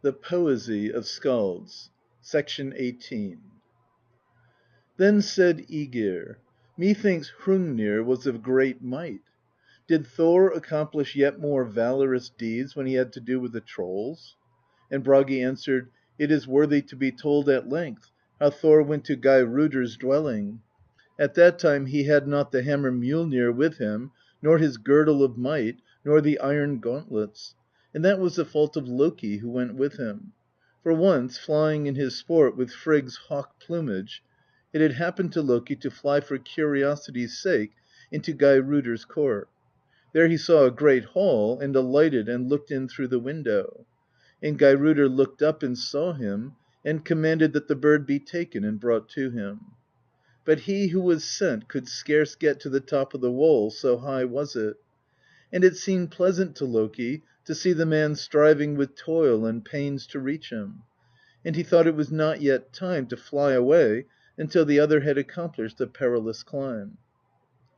THE POESY OF SKALDS 18. Then said ^Egir: "Methinks Hrungnir was of great might. Did Thor accomplish yet more valorous deeds when he had to do with the trolls?" And Bragi answered: "It is worthy to be told at length how Thor went to Geirrodr's dwelling. At that time he had not the hammer Mjollnir with him, nor his girdle of might, nor the iron gauntlets; and that was the fault of Loki, who went with him. For once, flying in his sport with Frigg's hawk plumage, it had happened to Loki to fly for curiosity's sake into Geirrodr's court. There he saw a great hall, and alighted and looked in through the window. And Geirrodr looked up and saw him, and commanded that the bird be taken and brought to him. But he who was sent could scarce get to the top of the wall, so high was it. And it seemed pleasant to Loki to see the man striving with toil and pains to reach him; and he thought it was not yet time to fly away until the other had accomplished the perilous climb.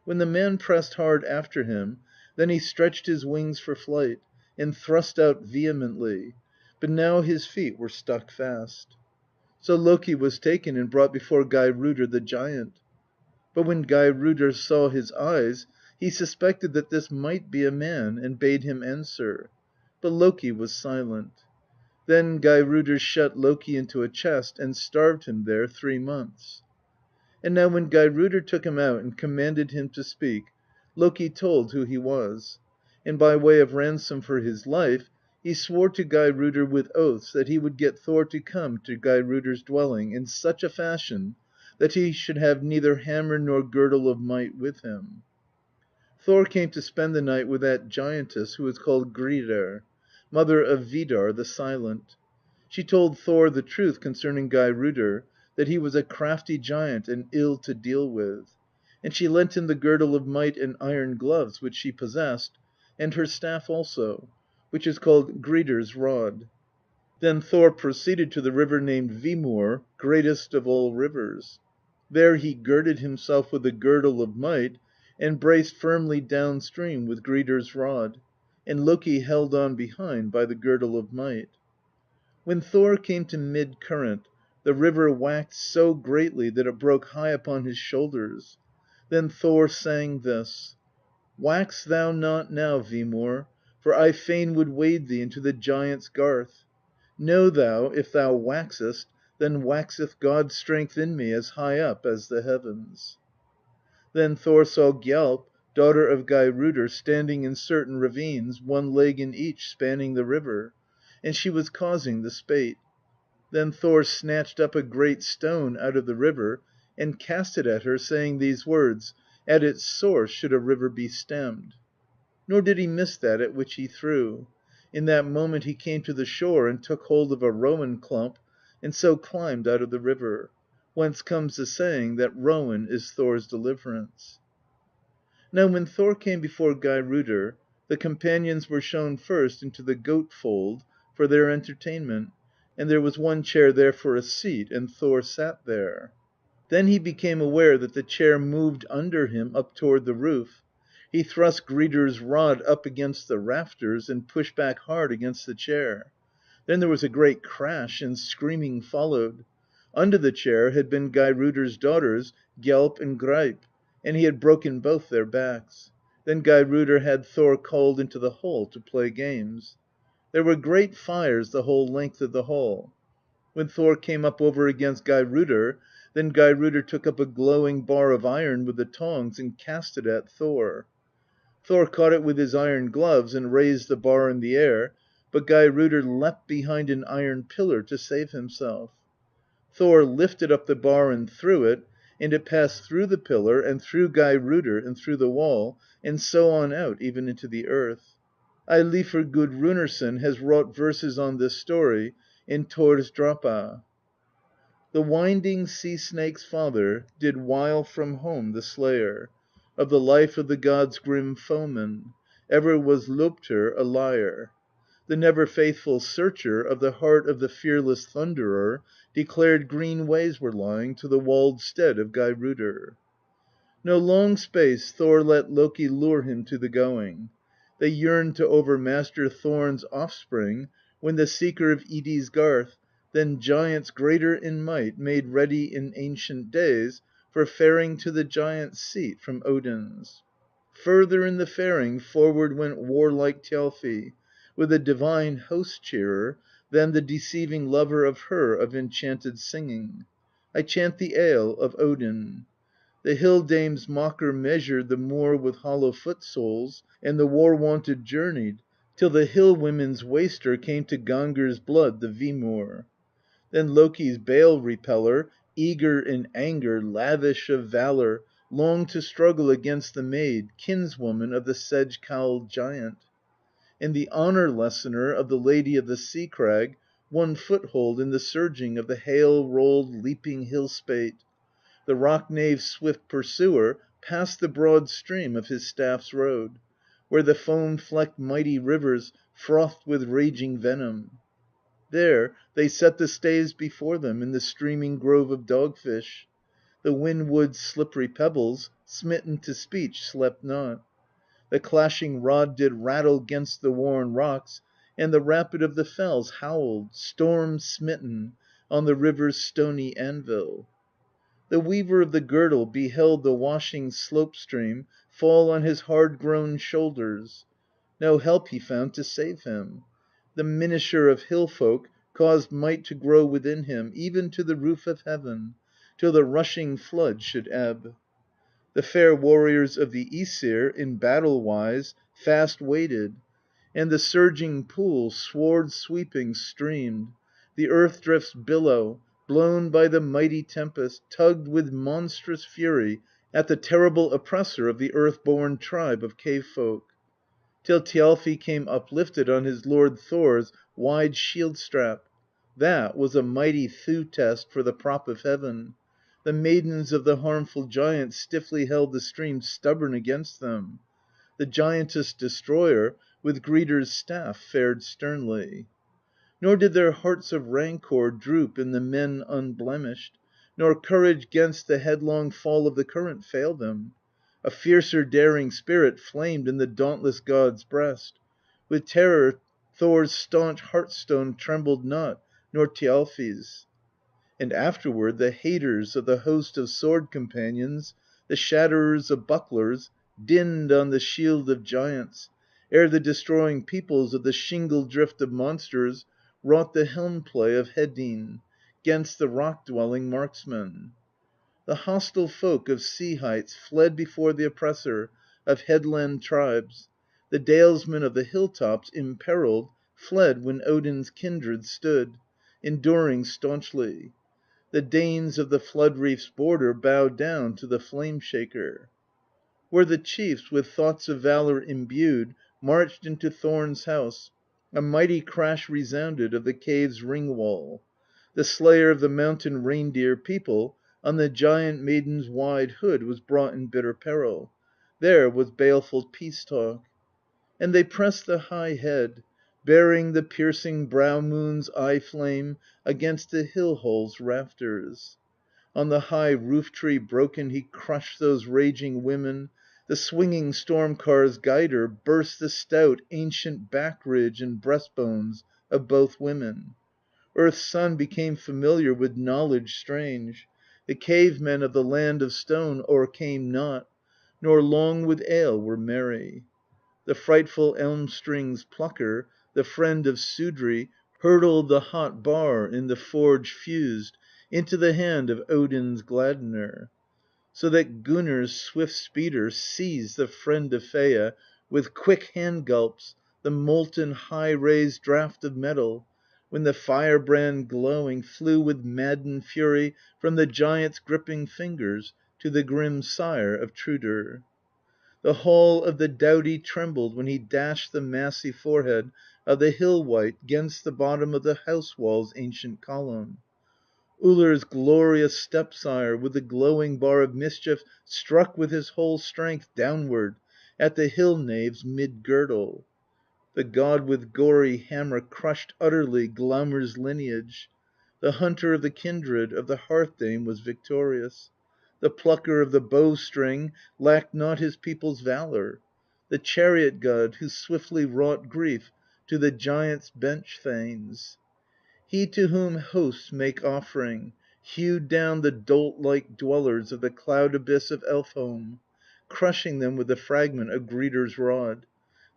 When the man pressed hard after him, then he stretched his wings for flight, and thrust out vehemently, but now his feet were stuck fast. So Loki was taken and brought before Geirrodr the giant. But when Geirrodr saw his eyes, he suspected that this might be a man, and bade him answer. But Loki was silent. Then Geirrodr shut Loki into a chest, and starved him there 3 months. And now when Geirrodr took him out and commanded him to speak, Loki told who he was; and by way of ransom for his life he swore to Geirrodr with oaths that he would get Thor to come to Geirrodr's dwelling in such a fashion that he should have neither hammer nor girdle of might with him. Thor came to spend the night with that giantess who was called Gridr, mother of Vidar the Silent. She told Thor the truth concerning Geirrodr, that he was a crafty giant and ill to deal with; and she lent him the girdle of might and iron gloves which she possessed, and her staff also, which is called Gridr's Rod. Then Thor proceeded to the river named Vimur, greatest of all rivers. There he girded himself with the girdle of might, and braced firmly downstream with Gridr's Rod, and Loki held on behind by the girdle of might. When Thor came to mid current, the river waxed so greatly that it broke high upon his shoulders. Then Thor sang this: "Wax thou not now, Vimur, for I fain would wade thee into the Giants' Garth. Know thou, if thou waxest, then waxeth God's strength in me as high up as the heavens." Then Thor saw Gjalp, daughter of Geirrodr, standing in certain ravines, one leg in each, spanning the river, and she was causing the spate. Then Thor snatched up a great stone out of the river, and cast it at her, saying these words: "At its source should a river be stemmed." Nor did he miss that at which he threw. In that moment he came to the shore and took hold of a rowan clump, and so climbed out of the river; whence comes the saying that rowan is Thor's deliverance. Now when Thor came before Geirrodr, the companions were shown first into the goat fold for their entertainment, and there was one chair there for a seat, and Thor sat there. Then he became aware that the chair moved under him up toward the roof. He thrust Gridr's Rod up against the rafters, and pushed back hard against the chair. Then there was a great crash, and screaming followed. Under the chair had been Geirrodr's daughters, Gjalp and Greip, and he had broken both their backs. Then Geirrodr had Thor called into the hall to play games. There were great fires the whole length of the hall. When Thor came up over against Geirrodr, then Geirrodr took up a glowing bar of iron with the tongs and cast it at Thor. Thor caught it with his iron gloves and raised the bar in the air, but Geirrodr leapt behind an iron pillar to save himself. Thor lifted up the bar and threw it, and it passed through the pillar and through Geirrodr and through the wall, and so on out even into the earth. Eilifr Gudrunarson has wrought verses on this story in Thor's Drapa. The winding sea snake's father did wile from home the slayer Of the life of the gods' grim foemen; ever was Loptr a liar. The never faithful searcher of the heart of the fearless Thunderer declared green ways were lying to the walled stead of Geirrodr. No long space Thor let Loki lure him to the going. They yearned to overmaster Thorn's offspring, when the seeker of Idi's garth, then giants greater in might, made ready in ancient days for faring to the giants' seat from Odin's. Further in the faring forward went warlike Thjalfi, with the divine host cheerer, than the deceiving lover of her of enchanted singing. I chant the ale of Odin. The hill dame's mocker measured the moor with hollow foot soles, and the war wonted journeyed, till the hill women's waster came to Gangr's blood the Vimur. Then Loki's bale repeller, eager in anger, lavish of valor, longed to struggle against the maid, kinswoman of the sedge cowled giant. And the honor lessener of the Lady of the Sea Crag won foothold in the surging of the hail rolled leaping hill spate. The rock knave's swift pursuer passed the broad stream of his staff's road, where the foam flecked mighty rivers frothed with raging venom. There they set the staves before them in the streaming grove of dogfish. The Windwood's slippery pebbles, smitten to speech, slept not. The clashing rod did rattle 'gainst the worn rocks, and the rapid of the fells howled, storm smitten, on the river's stony anvil. The weaver of the girdle beheld the washing slope stream fall on his hard grown shoulders. No help he found to save him. The Minisher of hill folk caused might to grow within him, even to the roof of heaven, till the rushing flood should ebb. The fair warriors of the ^sir, in battle wise, fast waded, and the surging pool, sward sweeping, streamed. The earth drifts billow, blown by the mighty tempest, tugged with monstrous fury at the terrible oppressor of the earth born tribe of cave folk, till Thjalfi came uplifted on his lord Thor's wide shield strap. That was a mighty thew test for the prop of heaven. The maidens of the harmful giants stiffly held the stream stubborn against them. The giantess destroyer with Gridr's staff fared sternly. Nor did their hearts of rancor droop in the men unblemished, nor courage 'gainst the headlong fall of the current fail them. A fiercer daring spirit flamed in the dauntless god's breast. With terror Thor's staunch heartstone trembled not, nor Thjalfi's. And afterward the haters of the host of sword companions, the shatterers of bucklers, dinned on the shield of giants, ere the destroying peoples of the shingle drift of monsters wrought the helm play of Hedinn 'gainst the rock dwelling marksmen. The hostile folk of sea heights fled before the oppressor of headland tribes. The dalesmen of the hill tops, imperilled, fled when Odin's kindred stood, enduring staunchly. The Danes of the flood reef's border bowed down to the Flame Shaker. Where the chiefs, with thoughts of valor imbued, marched into Thorn's house, a mighty crash resounded of the cave's ring wall. The slayer of the mountain reindeer people, on the giant maiden's wide hood was brought in bitter peril. There was baleful peace talk. And they pressed the high head, bearing the piercing brow moon's eye flame against the hill hall's rafters. On the high roof tree broken he crushed those raging women. The swinging storm car's guider burst the stout ancient back ridge and breastbones of both women. Earth's son became familiar with knowledge strange. The cave men of the land of stone o'ercame not, nor long with ale were merry. The frightful elm string's plucker, the friend of Sudri, hurtled the hot bar in the forge fused into the hand of Odin's gladdener. So that Gunnr's swift speeder seized the friend of Feya with quick hand gulps, the molten high raised draught of metal, when the firebrand glowing flew with maddened fury from the giant's gripping fingers to the grim sire of Trudr. The hall of the doughty trembled when he dashed the massy forehead of the hill wight 'gainst the bottom of the house wall's ancient column. Ullr's glorious stepsire with the glowing bar of mischief struck with his whole strength downward at the hill knave's mid girdle. The god with gory hammer crushed utterly Glaumr's lineage. The hunter of the kindred of the Hearth Dame was victorious. The plucker of the bow string lacked not his people's valor. The chariot god, who swiftly wrought grief to the giants' bench thanes. He to whom hosts make offering hewed down the dolt like dwellers of the cloud abyss of Elf home, crushing them with the fragment of Gridr's rod.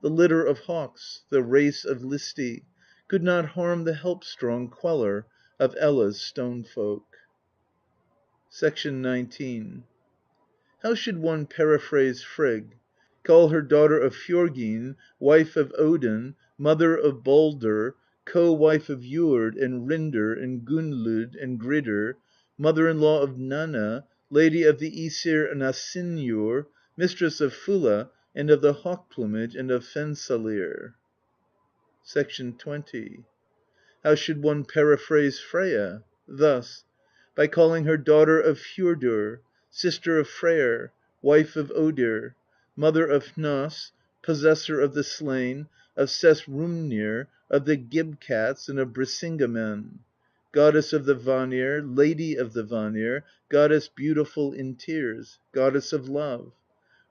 The litter of hawks, the race of Listi, could not harm the help strong Queller of Ella's stone folk. 19. How should one periphrase Frigg? Call her daughter of Fjorgyn, wife of Odin, mother of Baldr, co-wife of Jord and Rindr and Gunnlod and Gridr, mother-in-law of Nanna, lady of the ^sir and Asynjur, mistress of Fulla and of the hawk plumage and of Fensalir. 20. How should one periphrase Freyja? Thus: by calling her daughter of Fjordr, sister of Freyr, wife of Odir, mother of Hnoss, possessor of the slain, of Sessrumnir, of the Gib cats, and of Brisinga men, goddess of the Vanir, lady of the Vanir, goddess beautiful in tears, goddess of love.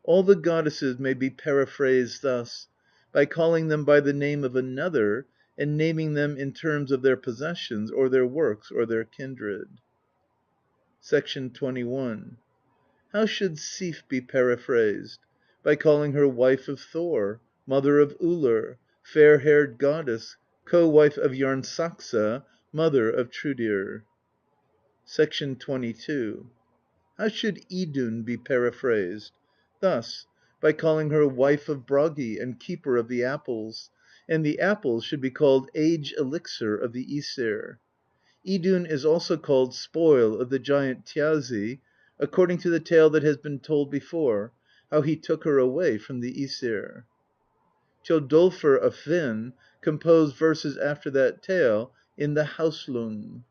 All the goddesses may be periphrased thus: by calling them by the name of another, and naming them in terms of their possessions, or their works, or their kindred. 21. How should Sif be periphrased? By calling her wife of Thor, mother of Ullr, fair haired goddess, co-wife of Jarnsaxa, mother of Trudir. 22. How should Idunn be periphrased? Thus: by calling her wife of Bragi and keeper of the apples, and the apples should be called Age Elixir of the ^sir. Idunn is also called Spoil of the giant Thjazi, according to the tale that has been told before, how he took her away from the ^sir. Thjodolfr of Hvin composed verses after that tale in the Hauslung.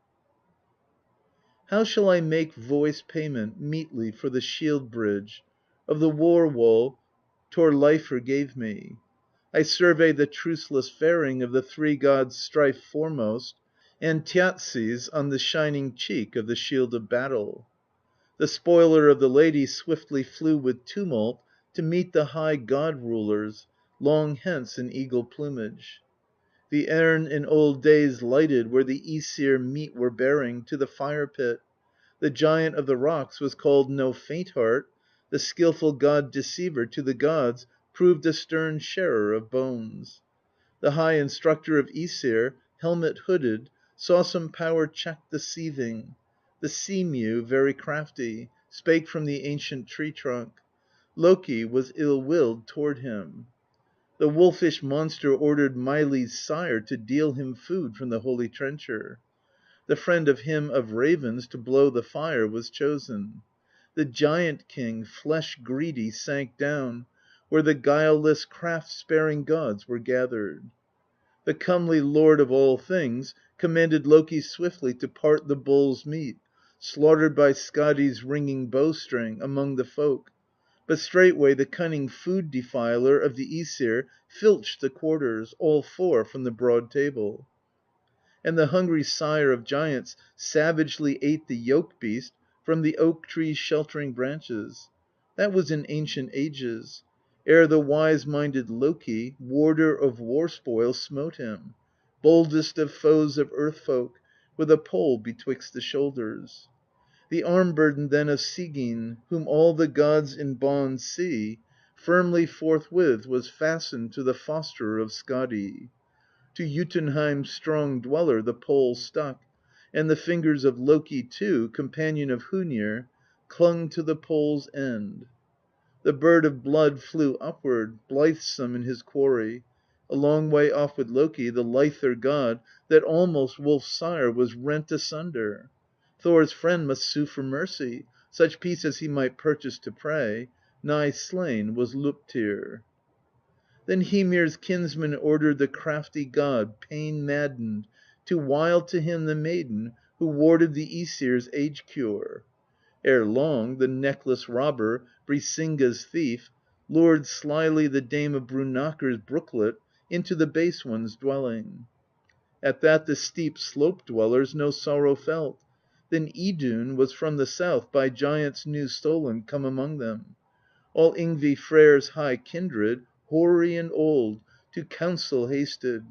How shall I make voice payment meetly for the shield bridge of the war wool Thorleifr gave me? I survey the truceless faring of the three gods' strife foremost, and Thjatsi's on the shining cheek of the shield of battle. The spoiler of the lady swiftly flew with tumult to meet the high god rulers, long hence in eagle plumage. The erne in old days lighted where the ^sir meat were bearing to the fire pit. The giant of the rocks was called No Faint Heart; the skilful god deceiver to the gods proved a stern sharer of bones. The high instructor of ^sir, helmet hooded, saw some power check the seething. The sea mew, very crafty, spake from the ancient tree trunk. Loki was ill willed toward him. The wolfish monster ordered Meili's sire to deal him food from the holy trencher. The friend of him of ravens to blow the fire was chosen. The giant king, flesh greedy, sank down where the guileless craft sparing gods were gathered. The comely lord of all things commanded Loki swiftly to part the bull's meat, slaughtered by Skadi's ringing bowstring, among the folk; but straightway the cunning food defiler of the ^sir filched the quarters, all four, from the broad table. And the hungry sire of giants savagely ate the yoke beast from the oak tree's sheltering branches. That was in ancient ages, ere the wise minded Loki, warder of war spoil, smote him, boldest of foes of earth folk, with a pole betwixt the shoulders. The arm burden then of Sigyn, whom all the gods in bonds see, firmly forthwith was fastened to the fosterer of Skadi. To Jotunheim's strong dweller the pole stuck, and the fingers of Loki too, companion of Honir, clung to the pole's end. The bird of blood flew upward, blithesome in his quarry. A long way off with Loki, the lither god, that almost Wolf's sire was rent asunder. Thor's friend must sue for mercy, such peace as he might purchase to pray. Nigh slain was Loptr. Then Hymir's kinsman ordered the crafty god, pain maddened, to wile to him the maiden who warded the ^sir's age cure. Ere long the necklace robber, Brisinga's thief, lured slyly the dame of Brunakr's brooklet into the Base One's dwelling. At that the steep slope dwellers no sorrow felt. Then Idunn was from the south, by giants new stolen, come among them. All Yngvi Freyr's high kindred, hoary and old, to council hasted;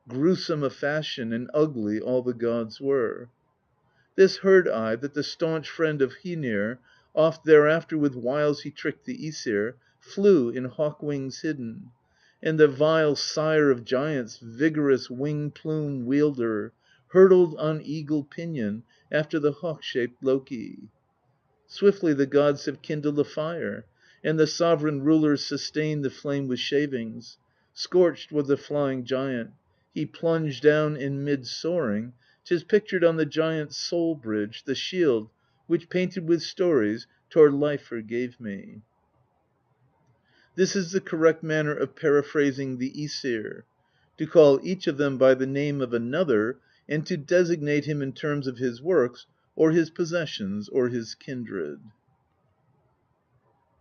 gruesome of fashion and ugly all the gods were. This heard I, that the staunch friend of Hcenir, oft thereafter with wiles he tricked the ^sir, flew in hawk wings hidden; and the vile sire of giants, vigorous wing plume wielder, hurtled on eagle pinion after the hawk shaped Loki. Swiftly the gods have kindled a fire, and the sovereign rulers sustained the flame with shavings. Scorched was the flying giant; he plunged down in mid soaring. 'Tis pictured on the giant's soul bridge, the shield which, painted with stories, Thorleifr gave me. This is the correct manner of periphrasing the ^sir: to call each of them by the name of another, and to designate him in terms of his works, or his possessions, or his kindred.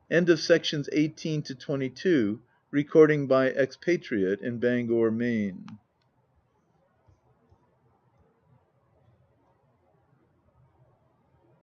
End of Project Gutenberg EBook of Sections 18 to 22, recording by Expatriate in Bangor, Maine.